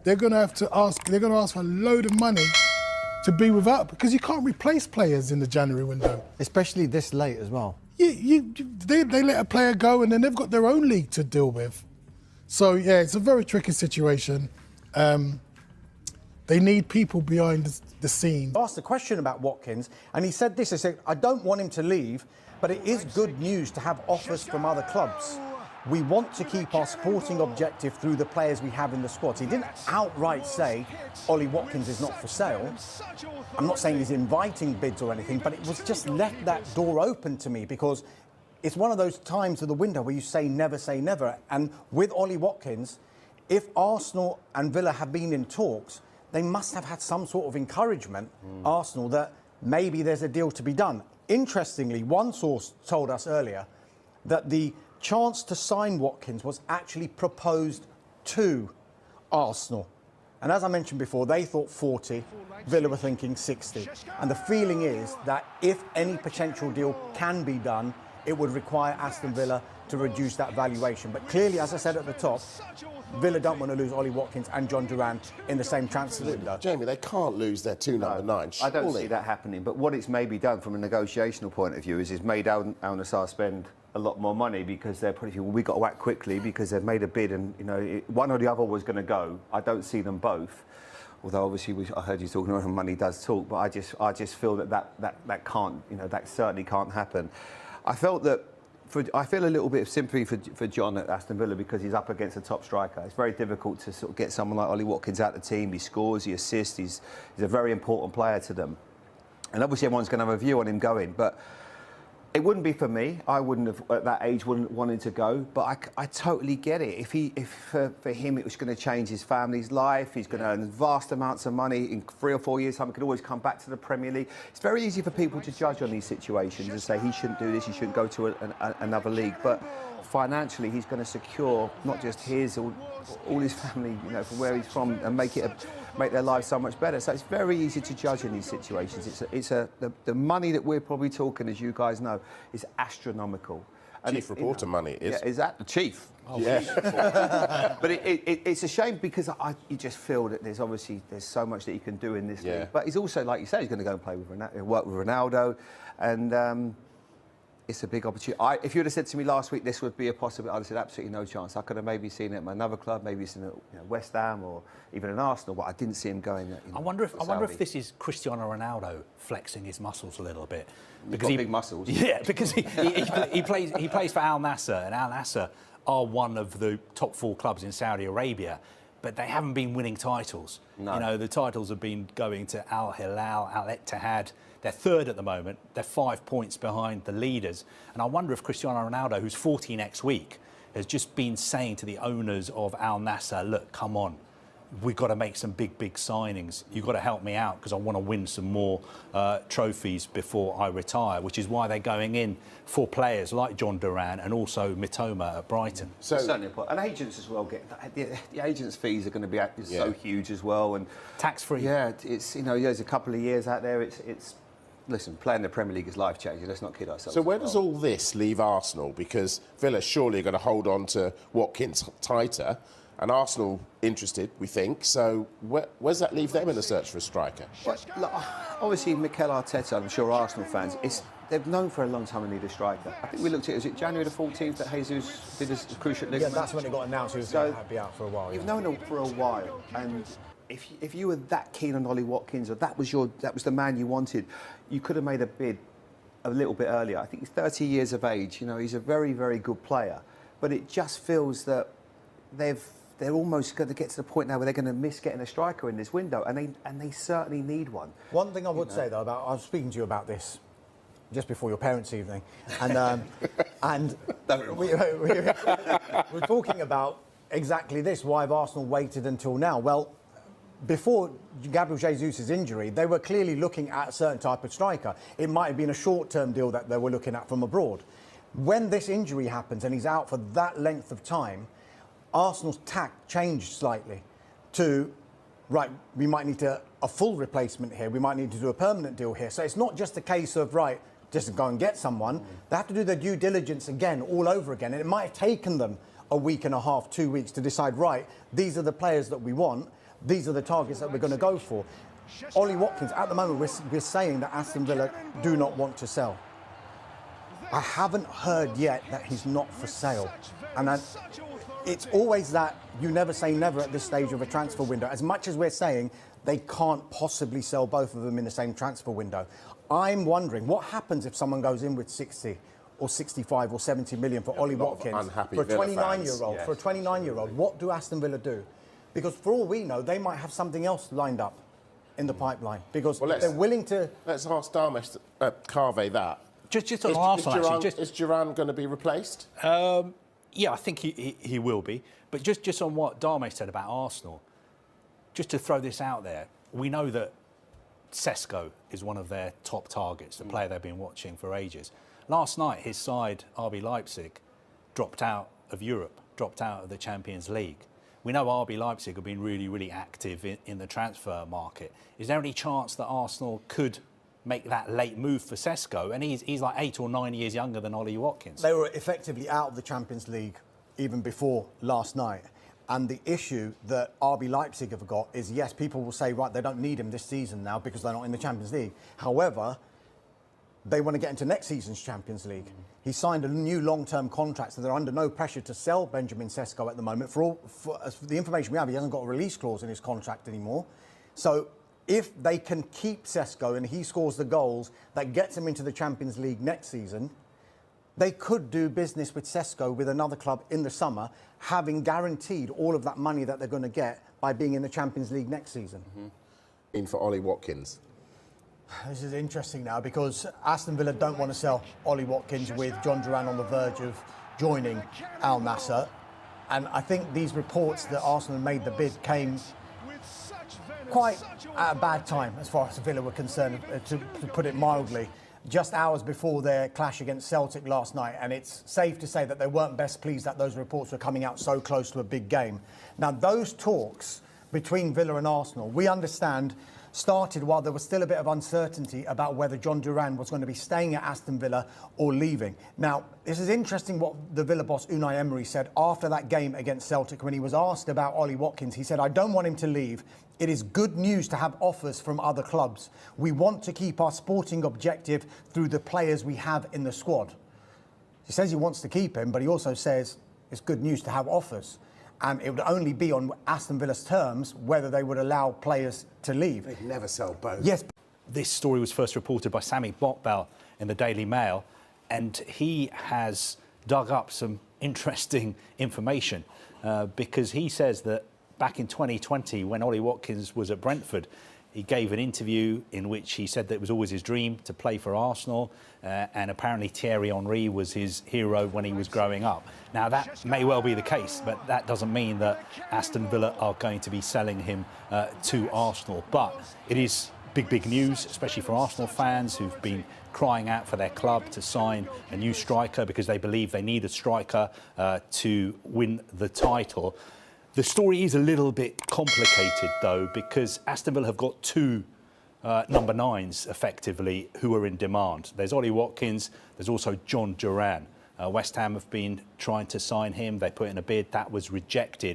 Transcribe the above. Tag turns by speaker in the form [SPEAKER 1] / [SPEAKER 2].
[SPEAKER 1] They're going to have to ask. They're going to ask for a load of money to be without, because you can't replace players in the January window,
[SPEAKER 2] especially this late as well.
[SPEAKER 1] They let a player go, and then they've got their own league to deal with. So yeah, it's a very tricky situation. They need people behind the scene.
[SPEAKER 3] I asked a question about Watkins, and he said this. He said, I don't want him to leave, but it is good news to have offers from other clubs. We want to keep our sporting objective through the players we have in the squad. So he didn't outright say Ollie Watkins is not for sale. I'm not saying he's inviting bids or anything, but it was just left that door open to me, because it's one of those times of the window where you say never. And with Ollie Watkins, if Arsenal and Villa have been in talks, they must have had some sort of encouragement, Arsenal, that maybe there's a deal to be done. Interestingly, one source told us earlier that the chance to sign Watkins was actually proposed to Arsenal. And as I mentioned before, they thought 40, Villa were thinking 60. And the feeling is that if any potential deal can be done, it would require Aston Villa to reduce that valuation. But clearly, as I said at the top, Villa don't want to lose Ollie Watkins and John Duran in the same transfer window.
[SPEAKER 4] Jamie, they can't lose their two number nines.
[SPEAKER 5] I don't see that happening. But what it's maybe done from a negotiational point of view is it's made Al Nassr spend a lot more money, because they're pretty well, we got to act quickly because they've made a bid, and one or the other was going to go. I don't see them both. Although obviously I heard you talking about money does talk, but I just feel that can't, that certainly can't happen. I felt that. I feel a little bit of sympathy for John at Aston Villa, because he's up against a top striker. It's very difficult to sort of get someone like Ollie Watkins out of the team. He scores, he assists, he's a very important player to them. And obviously everyone's going to have a view on him going, but it wouldn't be for me. I wouldn't have, at that age, wouldn't wanted to go. But I totally get it. If for him it was going to change his family's life, he's going to earn vast amounts of money in 3 or 4 years' time. He could always come back to the Premier League. It's very easy for people to judge on these situations and say he shouldn't do this, he shouldn't go to another league. But financially, he's going to secure not just his, all his family, from where he's from, and make their lives so much better. So it's very easy to judge in these situations. The money that we're probably talking, as you guys know, is astronomical.
[SPEAKER 4] And chief reporter money is.
[SPEAKER 5] Yeah, is that the chief?
[SPEAKER 4] Oh, yeah.
[SPEAKER 5] But it's a shame, because you just feel that there's so much that he can do in this league. But he's also, like you say, he's going to go and play with work with Ronaldo, and it's a big opportunity. If you would have said to me last week this would be a possibility, I'd have said absolutely no chance. I could have maybe seen it at another club, maybe seen it at West Ham or even an Arsenal, but I didn't see him going.
[SPEAKER 6] I wonder if this is Cristiano Ronaldo flexing his muscles a little bit,
[SPEAKER 5] because he big muscles.
[SPEAKER 6] Yeah, because he plays for Al Nassr, and Al Nassr are one of the top 4 clubs in Saudi Arabia, but they haven't been winning titles. No. The titles have been going to Al Hilal, Al Ittihad. They're third at the moment. They're 5 points behind the leaders. And I wonder if Cristiano Ronaldo, who's 40 next week, has just been saying to the owners of Al Nassr, look, come on, we've got to make some big signings. You've got to help me out, because I want to win some more trophies before I retire, which is why they're going in for players like John Duran and also Mitoma at Brighton.
[SPEAKER 5] So certainly, and agents as well get the agents' fees are going to be so huge as well, and
[SPEAKER 6] tax-free.
[SPEAKER 5] Yeah, it's there's a couple of years out there. It's listen, playing the Premier League is life-changing. Let's not kid ourselves.
[SPEAKER 4] So where does all this leave Arsenal? Because Villa surely are going to hold on to Watkins tighter, and Arsenal interested, we think. So where does that leave them in the search for a striker?
[SPEAKER 5] Well, look, obviously, Mikel Arteta, I'm sure Arsenal fans, they've known for a long time they need a striker. I think we looked at was it January the 14th that Jesus did his cruciate ligament?
[SPEAKER 3] Yeah, that's when it got announced he was going to be out for a while.
[SPEAKER 5] You've known him for a while, and if you were that keen on Ollie Watkins, or that was the man you wanted, you could have made a bid a little bit earlier. I think he's 30 years of age. He's a very, very good player, but it just feels that they're almost going to get to the point now where they're going to miss getting a striker in this window, and they certainly need one.
[SPEAKER 3] One thing I would say though, I was speaking to you about this just before your parents' evening, and we're talking about exactly this. Why have Arsenal waited until now? Well, before Gabriel Jesus' injury, they were clearly looking at a certain type of striker. It might have been a short-term deal that they were looking at from abroad. When this injury happens and he's out for that length of time, Arsenal's tack changed slightly to, right, we might need a full replacement here, we might need to do a permanent deal here. So it's not just a case of, right, just go and get someone. They have to do their due diligence again, all over again. And it might have taken them a week and a half, 2 weeks to decide, right, these are the players that we want, these are the targets that we're going to go for. Ollie Watkins, at the moment, we're saying that Aston Villa do not want to sell. I haven't heard yet that he's not for sale. And it's always that you never say never at this stage of a transfer window. As much as we're saying they can't possibly sell both of them in the same transfer window. I'm wondering, what happens if someone goes in with 60 or 65 or 70 million for Ollie Watkins, for a 29-year-old,
[SPEAKER 5] yes.
[SPEAKER 3] for a 29-year-old? What do Aston Villa do? Because for all we know, they might have something else lined up in the pipeline, because they're willing to...
[SPEAKER 4] Let's ask Darmesh Carve that.
[SPEAKER 6] Just on Arsenal,
[SPEAKER 4] Is Duran going to be replaced?
[SPEAKER 6] Yeah, I think he will be. But just on what Darmesh said about Arsenal, just to throw this out there, we know that Sesko is one of their top targets, the player they've been watching for ages. Last night, his side, RB Leipzig, dropped out of Europe, dropped out of the Champions League. We know RB Leipzig have been really, really active in the transfer market. Is there any chance that Arsenal could make that late move for Sesko? And he's like 8 or 9 years younger than Ollie Watkins.
[SPEAKER 3] They were effectively out of the Champions League even before last night. And the issue that RB Leipzig have got is, yes, people will say, right, they don't need him this season now because they're not in the Champions League. However, they want to get into next season's Champions League. He signed a new long-term contract, so they're under no pressure to sell Benjamin Sesko at the moment. For the information we have, he hasn't got a release clause in his contract anymore. So if they can keep Sesko and he scores the goals that gets him into the Champions League next season, they could do business with Sesko with another club in the summer, having guaranteed all of that money that they're going to get by being in the Champions League next season.
[SPEAKER 4] In for Ollie Watkins.
[SPEAKER 3] This is interesting now, because Aston Villa don't want to sell Ollie Watkins with John Duran on the verge of joining Al Nassr. And I think these reports that Arsenal made the bid came quite at a bad time as far as Villa were concerned, to put it mildly, just hours before their clash against Celtic last night. And it's safe to say that they weren't best pleased that those reports were coming out so close to a big game. Now, those talks between Villa and Arsenal, we understand, started while there was still a bit of uncertainty about whether John Duran was going to be staying at Aston Villa or leaving. Now, this is interesting what the Villa boss Unai Emery said after that game against Celtic when he was asked about Ollie Watkins. He said, "I don't want him to leave. It is good news to have offers from other clubs. We want to keep our sporting objective through the players we have in the squad." He says he wants to keep him, but he also says it's good news to have offers. And it would only be on Aston Villa's terms whether they would allow players to leave.
[SPEAKER 4] They'd never sell both.
[SPEAKER 3] Yes.
[SPEAKER 6] This story was first reported by Sami Botbel in the Daily Mail, and he has dug up some interesting information because he says that back in 2020, when Ollie Watkins was at Brentford, he gave an interview in which he said that it was always his dream to play for Arsenal, and apparently Thierry Henry was his hero when he was growing up. Now, that may well be the case, but that doesn't mean that Aston Villa are going to be selling him to Arsenal. But it is big news, especially for Arsenal fans who've been crying out for their club to sign a new striker because they believe they need a striker to win the title. The story is a little bit complicated, though, because Aston Villa have got two number 9s, effectively, who are in demand. There's Ollie Watkins, there's also John Duran. West Ham have been trying to sign him. They put in a bid that was rejected.